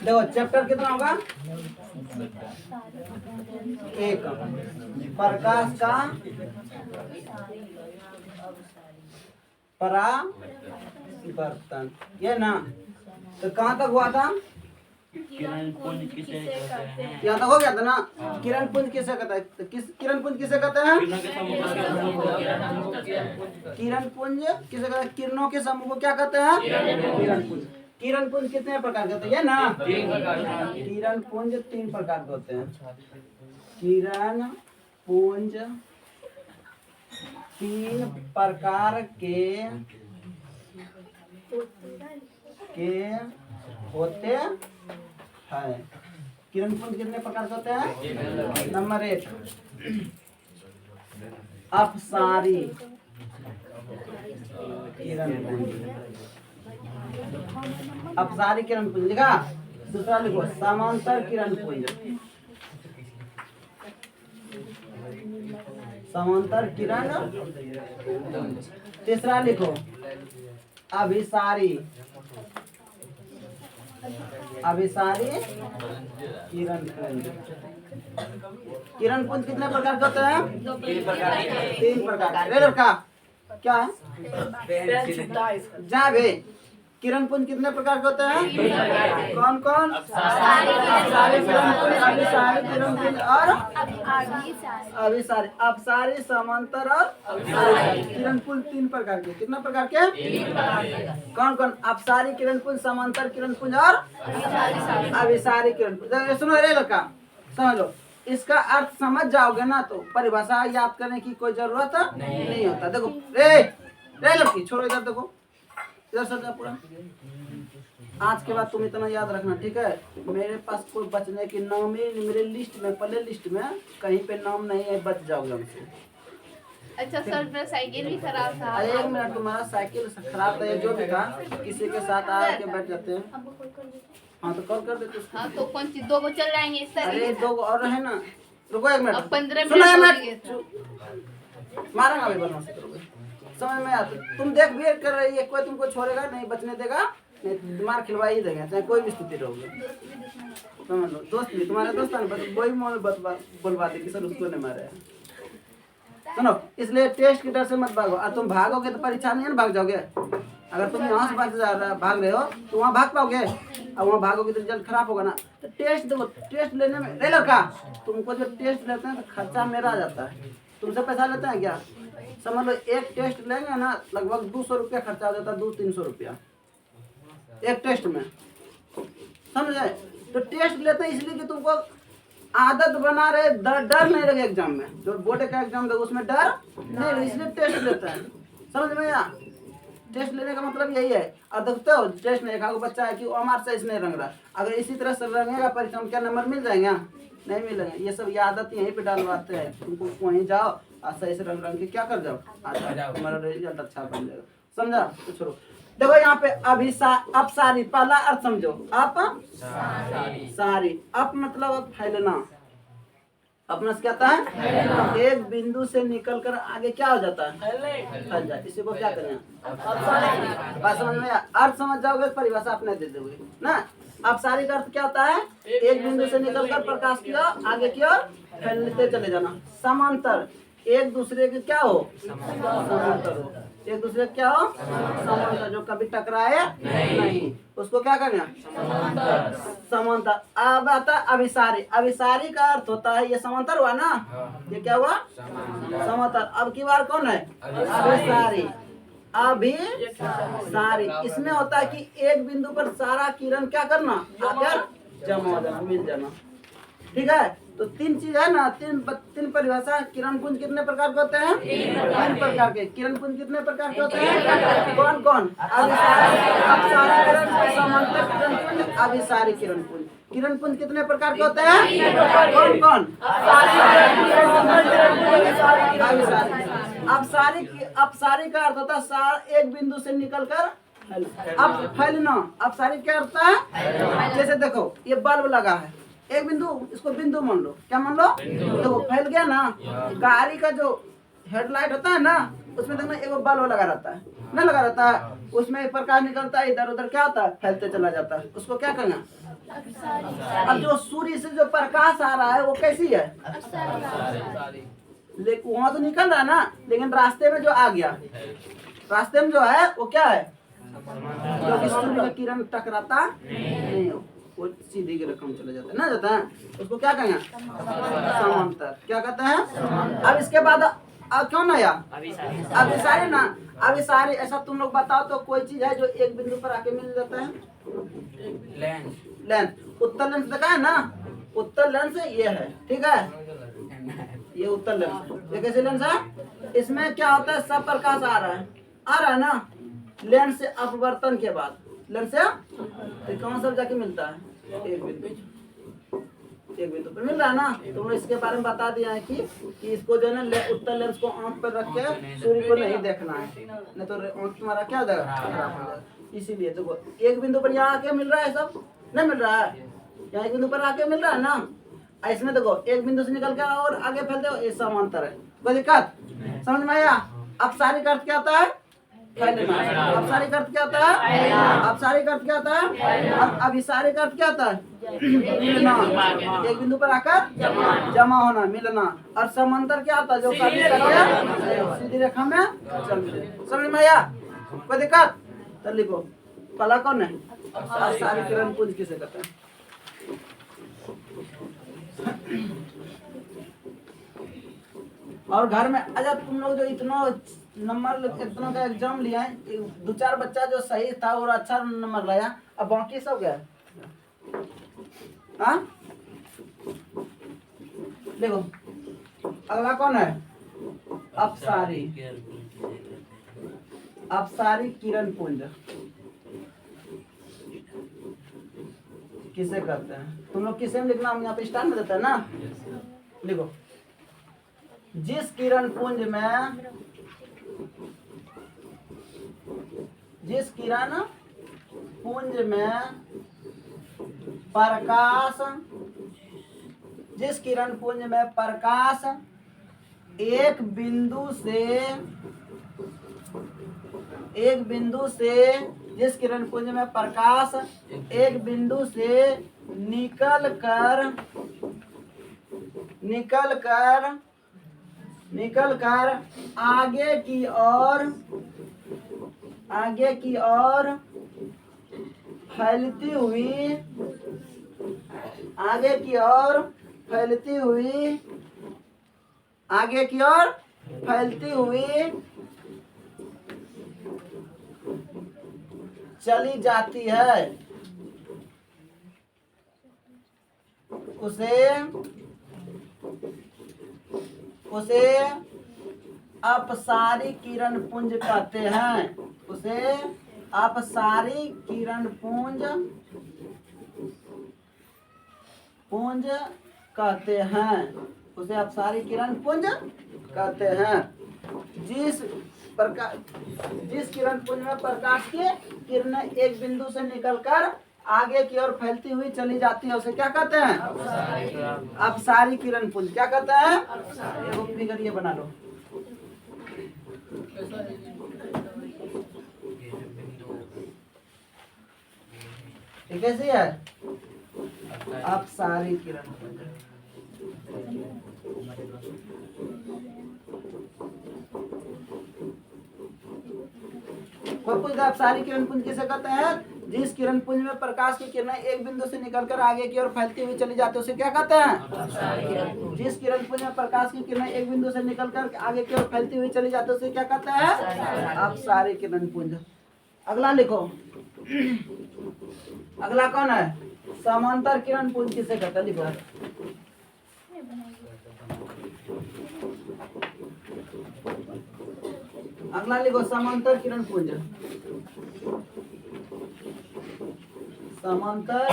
देखो चैप्टर कितना होगा? एक। प्रकाश का परावर्तन, ये ना। तो कहाँ तक हुआ था? किरण पुंज किसे कहते हैं? यहाँ तक हो गया था ना। किरण पुंज किसे कहता है? तो किरण पुंज किसे कहते हैं? किरण पुंज किसे कहते हैं? किरणों के समूह को क्या कहते हैं? किरण पुंज। किरण पुंज कितने प्रकार के होते हैं? ये ना, किरण पुंज 3 प्रकार के होते हैं। किरण पुंज 3 प्रकार के होते हैं। किरण पुंज कितने प्रकार के होते हैं? नंबर 1 अपसारी किरण पुंज। अपसारी किरण पुंज लिखा। दूसरा लिखो समांतर किरण पुंज। समांतर किरण। तीसरा लिखो अभिसारी। अभिसारी किरण पुंज। किरण पुंज कितने प्रकार के होते हैं? 3 प्रकार। रे लड़का क्या है? जा बे। किरण पुंज कितने प्रकार के होते हैं? कौन कौन? अपसारी किरण पुंज, अभिसारी किरण पुंज और अभिसारी। अपसारी, समांतर और अभिसारी किरण पुंज 3 प्रकार के। कितना प्रकार के? कौन कौन? अपसारी किरण पुंज, समांतर किरण पुंज और अभिसारी किरण पुंज। सुनो रे लड़का, समझ लो। इसका अर्थ समझ जाओगे ना तो परिभाषा याद करने की कोई जरूरत नहीं होता। देखो रे लड़की छोड़ो, इधर देखो, इधर सर जा पूरा। आज के बाद तुम इतना याद रखना, ठीक है? मेरे पास कोई बचने की नाम ही मेरे लिस्ट में, पहले लिस्ट में कहीं पे नाम नहीं है, बच जाओगे हमसे। अच्छा सर, मेरा साइकिल भी खराब था। अरे 1 मिनट, तुम्हारा साइकिल खराब था, जो भी था, किसी के साथ आके बैठ जाते हैं। हाँ तो कॉल कर देते। हाँ तो कौन सी 2 को चल जाएंगे सर? अरे 2 और है ना। रुको 1 मिनट। अब 15 मिनट मारेंगे अभी, बदमाशी करोगे। समझ में आता? तुम देख भी कर रही है, कोई तुमको छोड़ेगा नहीं, बचने देगा नहीं, मार खिलवा ही देगा, चाहे कोई भी स्थिति रहोगे। समझ लो। दोस्त भी तुम्हारा दोस्त है, वही मोल बोलवा दे कि सर उसको नहीं मारे। सुनो, इसलिए टेस्ट के डर से मत भागो। और तुम भागोगे तो परीक्षा नहीं है ना, भाग जाओगे। अगर तुम यहाँ से भाग रहे हो तो वहाँ भाग पाओगे, और वहाँ भागोगे तो रिजल्ट खराब होगा ना। तो टेस्ट देखो, टेस्ट लेने में रे लड़का, तुमको जो टेस्ट लेते हैं तो खर्चा मेरा आ जाता है। तुमसे पैसा लेते हैं क्या? समझ लो, एक टेस्ट लेंगे ना, लगभग 200 रुपया खर्चा हो जाता है, 200-300 रुपया एक टेस्ट में, समझे? तो टेस्ट लेते हैं इसलिए कि तुमको आदत बना रहे, डर नहीं लगे एग्जाम में। जो बोर्ड का एग्जाम दो उसमें डर नहीं लगे, इसलिए टेस्ट लेते हैं। समझ में आया? टेस्ट लेने का मतलब यही है। और देखते हो टेस्ट में एक बच्चा है कि वो हमारे से इसने रंग रहा, अगर इसी तरह से रंगेगा परीक्षा में क्या नंबर मिल जाएंगे? नहीं मिलेंगे। ये सब ये आदत यहीं पे डालवाते हैं तुमको। वहीं जाओ और सही से रंग के क्या कर जाओ, तुम्हारा रिजल्ट अच्छा बन जाएगा। समझा? तो छोड़ो। देखो यहाँ पे अपसारी, पहला अर्थ समझो। अप सारी, अप मतलब फैलना। अपना क्या होता है? एक बिंदु से निकलकर आगे क्या हो जाता है? फैल जाए। इसी को क्या करें? बात समझ में? अर्थ समझ जाओगे, परिभाषा अपने दे दोगे ना। अपसारी का अर्थ क्या होता है? एक बिंदु से निकलकर प्रकाश की ओर आगे की ओर फैलते चले जाना। समांतर, एक दूसरे के क्या हो? समांतर हो। एक दूसरे क्या हो? समांतर, जो कभी टकराए नहीं, उसको क्या करना? समांतर। अब आता अभिसारी। अभिसारी का अर्थ होता है, ये समांतर हुआ ना, ये क्या हुआ? समांतर। अब की बार कौन है? अभिसारी। अभिसारी, इसमें होता है कि एक बिंदु पर सारा किरण क्या करना? आकर जमा हो जाना, मिल जाना। ठीक है? तो 3 चीज है ना, 3 परिभाषा। किरण पुंज कितने प्रकार के होते हैं? 3 प्रकार के। किरण पुंज कितने प्रकार के होते हैं? कौन कौन? अपसारी किरण पुंज, समांतर किरण पुंज, अभिसारी किरण पुंज। किरण पुंज कितने प्रकार के होते हैं? कौन कौन? अपसारी का अर्थ होता है एक बिंदु से निकलकर अब फैलना। अपसारी क्या अर्थ है? जैसे देखो ये बल्ब लगा है, एक बिंदु, इसको बिंदु मान लो। क्या मान लो? तो फैल गया ना। गाड़ी का जो हेडलाइट होता है ना, उसमें देखना एक बल्ब लगा रहता है, ना लगा रहता है, उसमें प्रकाश निकलता है, इधर उधर क्या होता है, फैलते चला जाता है, उसको क्या करना। अब जो सूर्य से जो प्रकाश आ रहा है वो कैसी है, लेकिन वहां तो निकल रहा है ना, लेकिन रास्ते में जो आ गया, रास्ते में जो है वो क्या है, क्योंकि सूर्य का किरण टकराता नहीं हो, वो सीधी की रकम चला जाता है ना, जाता है, उसको क्या कहेंगे, समांतर। क्या कहते हैं। अब इसके बाद अब क्यों ना यार, अभी सारे ना, अभी सारे ऐसा तुम लोग बताओ तो कोई चीज है जो एक बिंदु पर आके मिल जाता है, लेंस। उत्तर लेंस देखा है ना, उत्तर लेंस ये है, ठीक है, ये उत्तर लेंस, ये कैसे लेंस है, इसमें क्या होता है, सब प्रकाश आ रहा है ना, लेंस से अपवर्तन के बाद, लेंस से तो कौन सा जाके मिलता है, एक बिंदु पर मिल रहा है ना। तो मैं इसके बारे में बता दिया है कि इसको जो है ना उत्तर लेंस को आंख पर रख के सूर्य को नहीं देखना है, नहीं तो आंख तुम्हारा क्या हो जाएगा, खराब हो जाएगा। इसीलिए देखो एक बिंदु पर यहाँ आके मिल रहा है, सब नहीं मिल रहा है, यहाँ एक बिंदु पर आके मिल रहा है ना, इसमें देखो एक बिंदु से निकल कर और आगे फैलते हो, ये समांतर है, कोई दिक्कत समझ में आया। अब सारी का अर्थ क्या होता है, अब सारी का अर्थ क्या होता है, अब सारी का अर्थ क्या होता है, अब इस सारे का अर्थ क्या होता है, मिलना, एक बिंदु पर आकर जमा होना, मिलना। और समांतर क्या होता है, जो सीधी रेखा में चलते, समझ में आया, कोई दिक्कत। तो लिखो पहला कौन है, सारी किरण पुंज किसे कहते हैं। और घर में अच्छा तुम लोग जो इतना नंबर इतना का एग्जाम लिया है, 2-4 बच्चा जो सही था और अच्छा नंबर लाया, अब बाकी सब गया, हाँ देखो अगला कौन है, अपसारी, अपसारी किरण पुंज किसे कहते हैं। तुम लोग किसे में लिखना, हम यहाँ पे स्टार में देते हैं ना, लिखो जिस किरण पुंज में, जिस किरण पुंज में प्रकाश, जिस किरण पुंज में प्रकाश एक बिंदु से, जिस किरण पुंज में प्रकाश एक बिंदु से निकल कर आगे की ओर फैलती हुई चली जाती है, उसे अपसारी किरण पुंज कहते हैं, उसे अपसारी किरण पुंज कहते हैं, उसे अपसारी किरण पुंज कहते हैं। जिस किरण पुंज में प्रकाश की किरणें एक बिंदु से निकलकर आगे की ओर फैलती हुई चली जाती है, उसे क्या कहते हैं, अपसारी किरण पुंज। क्या कहते हैं, एगो फिगर ये बना लो, ये कैसी है, अपसारी किरण पुंज। अपसारी किरण पुंज किसे कहते हैं, जिस किरण पुंज में प्रकाश की किरणें एक बिंदु से निकलकर आगे की ओर फैलती हुई चली जाती है, उसे क्या कहते हैं। जिस किरण पुंज में प्रकाश की किरणें एक बिंदु से निकलकर आगे की ओर फैलती हुई चली जाती है, उसे क्या कहते हैं, अपसारी किरण पुंज। अगला लिखो, अगला कौन है, समांतर किरण पुंज किसे कहते हैं, लिखो। अगला लिखो समांतर किरण पुंज, समांतर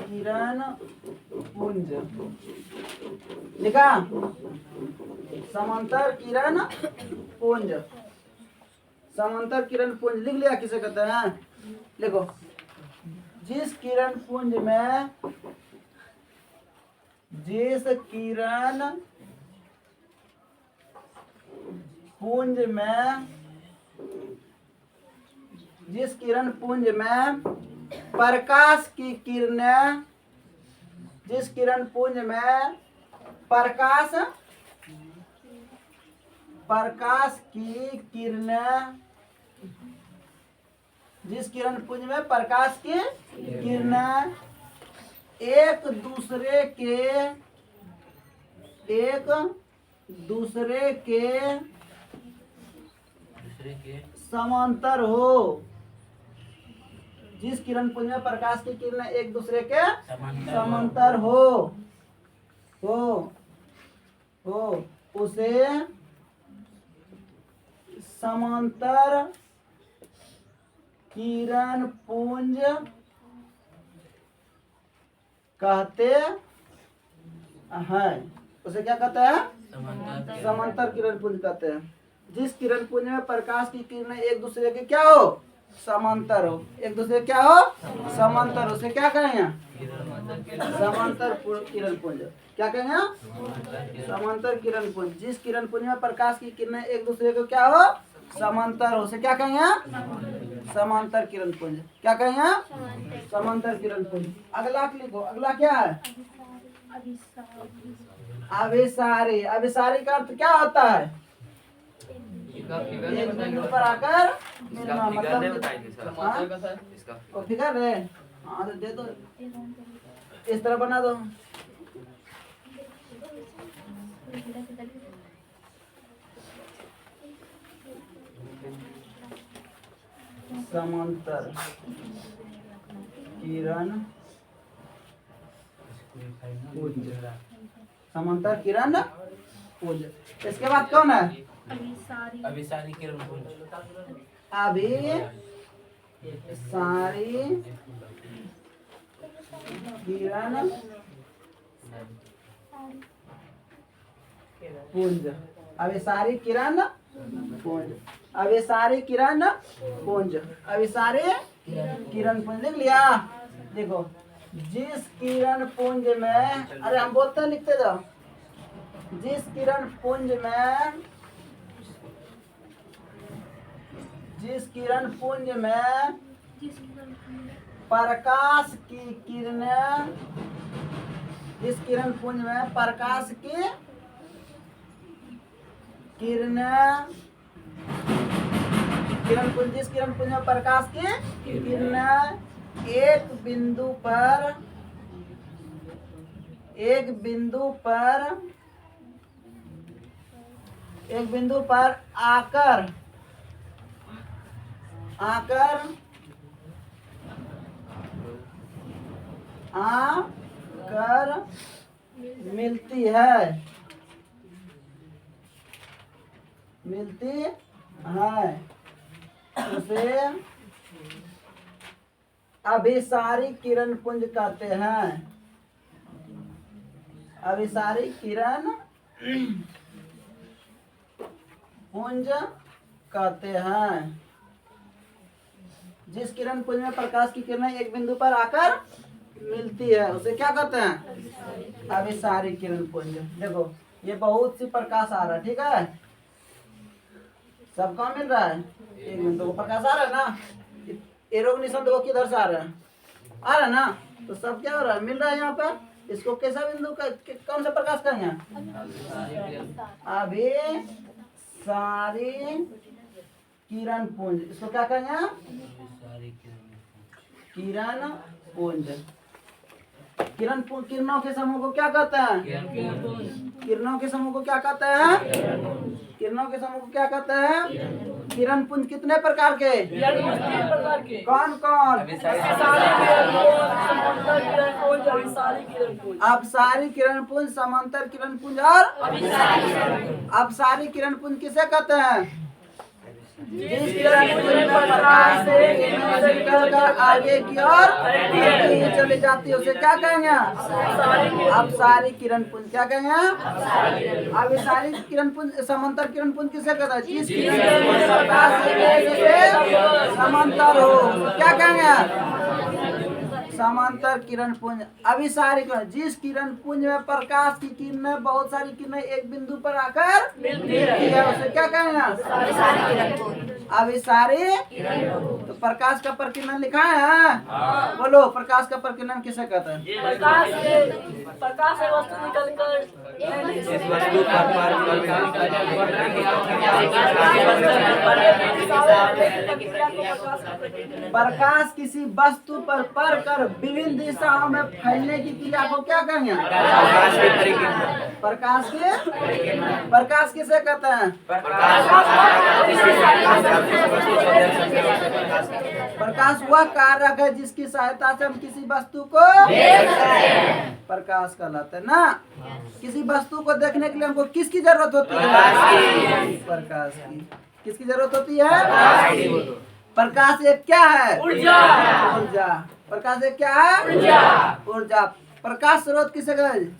किरण पुंज लिखा, समांतर किरण पुंज, समांतर किरण पुंज लिख लिया, किसे कहते हैं, लिखो जिस किरण पुंज में, जिस किरण पुंज में प्रकाश की किरणें, जिस किरण पुंज में प्रकाश की किरणें, जिस किरण पुंज में प्रकाश की किरणें एक दूसरे के समांतर हो, जिस किरण पुंज में प्रकाश की किरणें एक दूसरे के समांतर हो उसे समांतर किरण पुंज कहते हैं। उसे क्या कहते हैं? समांतर किरण पुंज कहते हैं। जिस किरण पुंज में प्रकाश की किरणें एक दूसरे के क्या हो? समांतर हो। एक दूसरे क्या हो? समांतर। उसे क्या कहेंगे? समांतर किरण पुंज। क्या कहेंगे? समांतर किरण पुंज। जिस किरण पुंज में प्रकाश की किरणें एक दूसरे को क्या हो? समांतर हो। उसे क्या कहेंगे? समांतर किरण पुंज। क्या कहेंगे? समांतर किरण पुंज। अगला लिखो। अगला क्या है? अभिसारी। अभिसारी का अर्थ क्या होता है? एक बिंदु पर आकर मिलना। मतलब हाँ? फिगर है। हाँ तो दे दो, इस तरह बना दो। समांतर किरण पुंज। समांतर किरण पुंज। इसके बाद कौन है? अभिसारी किरण पुंज। अभिसारी किरण पुंज। अभिसारी किरण पुंज। अभिसारी किरण पुंज। अभिसारी किरण पुंज। लिख लिया? देखो, जिस किरण पुंज में, अरे हम बोलते हैं, लिखते जाओ। जिस किरण पुंज में प्रकाश की किरणें, जिस किरण पुंज में प्रकाश की किरणें, किरण पुंज, जिस किरण पुंज में प्रकाश की किरणें एक बिंदु पर आकर मिलती है, उसे अभिसारी किरण पुंज कहते हैं। अभिसारी किरण पुंज कहते हैं। जिस किरण पुंज में प्रकाश की किरणें एक बिंदु पर आकर मिलती है उसे क्या कहते हैं? अभिसारी किरण पुंज। देखो, ये बहुत सी प्रकाश आ रहा है, ठीक है? सबका मिल रहा है। एक बिंदु को प्रकाश आ रहा है ना? एरो निशान देखो किधर से आ रहा है? आ रहा है ना? तो सब क्या हो रहा है? मिल रहा है यहाँ पे। इसको कैसा बिंदु का कौन सा प्रकाश कहेंगे? अभिसारी किरण पुंज। इसको क्या कहेंगे? किरण पुंज। किरणों के समूह को क्या कहते हैं? किरणों के समूह को क्या कहते हैं? किरणों के समूह को क्या कहते हैं? किरण पुंज कितने प्रकार के? कौन कौन? अपसारी किरण पुंज, समांतर किरण पुंज और अपसारी किरण पुंज किसे कहते हैं? जिस किरण पुंज में प्रकाश से निकलकर आगे की ओर चली जाती है उसे क्या कहेंगे? अपसारी किरण पुंज। क्या कहेंगे? अभिसारी किरण पुंज। समांतर किरण पुंज किसे कहता है? जिस किरण पुंज प्रकाश से समांतर हो क्या कहेंगे? समांतर किरण पुंज अभिसारी किरण, जिस किरण पुंज में प्रकाश की किरणें बहुत सारी किरणें एक बिंदु पर आकर मिलती है उसे क्या कहेंगे? अभिसारी। तो प्रकाश का प्रकीर्णन लिखा है, बोलो प्रकाश का प्रकीर्णन किसे कहते हैं? प्रकाश से वस्तु निकलकर प्रकाश किसी वस्तु पर पड़कर विभिन्न दिशाओं में फैलने की क्रिया को क्या कहेंगे? प्रकाश किसे कहते हैं? प्रकाश वह कारक है जिसकी सहायता से हम किसी वस्तु को प्रकाश कहलाते हैं ना। किसी वस्तु को देखने के लिए हमको किसकी जरूरत होती है? प्रकाश की। किसकी जरूरत होती है? प्रकाश एक क्या है? ऊर्जा। प्रकाश एक क्या है? ऊर्जा। प्रकाश स्रोत किसे कहते हैं?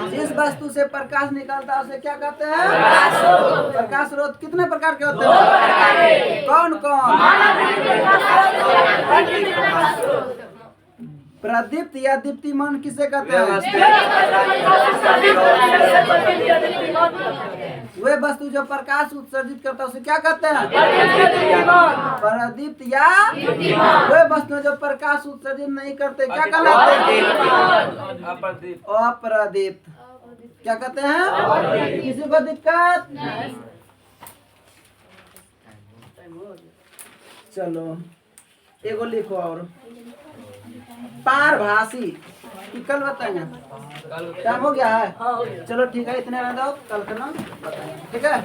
जिस वस्तु से प्रकाश निकलता है उसे क्या कहते हैं? प्रकाश स्रोत कितने प्रकार के होते हैं? कौन कौन? प्रदीप्त या दीप्तिमान किसे कहते हैं? वे वस्तु जो प्रकाश उत्सर्जित करता है उसे क्या कहते हैं? प्रदीप्त या वे वस्तु जो प्रकाश उत्सर्जित नहीं करते क्या कहलाते हैं? अप्रदीप्त। क्या कहते हैं? किसी को दिक्कत? चलो एगो लिखो और पारभासी कि कल बताएंगे। टाइम हो गया है? चलो ठीक है, इतने रहने दो, कल करना बताएंगे, ठीक है।